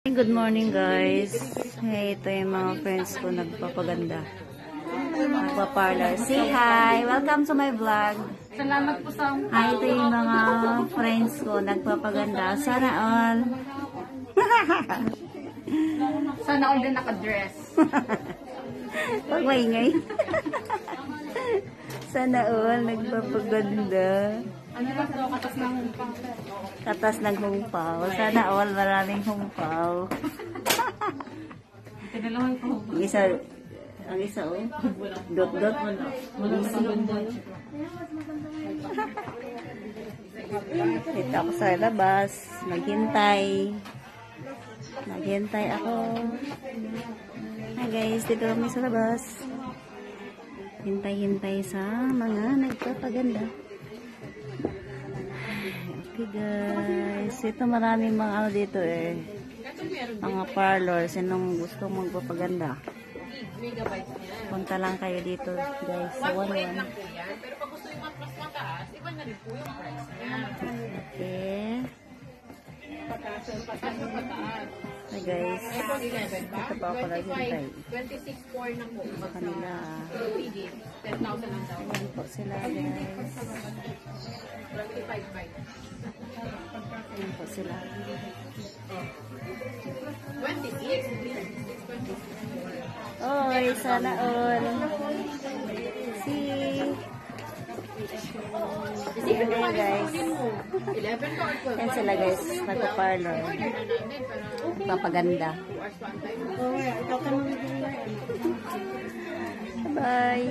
Good morning guys. Hey, ito yung mga friends ko nagpapaganda. Nagpa-parlor. Say hi! Welcome to my vlog. Salamat po sa... Hi, ito yung mga friends ko nagpapaganda. Sana all. Sana all din nakadress. Pag maingay. Sana all nagpapaganda. Ano ba ito? Katas ng humpang. Katas ng humpaw. Sana all maraming humpaw. Tinalaman ko. Ang isa oh. Dot-dot. Dito ako sa labas. Naghintay. Naghintay ako. Hi guys, dito kami sa labas. Hintay-hintay sa mga nagpapaganda. Okay guys, ito maraming mga ano dito eh. Mga parlor, sinong gusto magpapaganda. Punta lang kayo dito guys, sa 1-1. Pero pag gusto yung mas mataas, iba na rin po yung price niya. Okay. Pataas. Hi guys, iPhone 11 ba? ito pa ako naghintay. 26.4 na po. Kanila. 10,000 ang daw. Ayan po sila guys. 25 Ayan po sila. 26. Oy, sana all. See. Ayan guys. 11 ka or 12. Ayan sila guys, nagpa-parlor. Papaganda. Bye.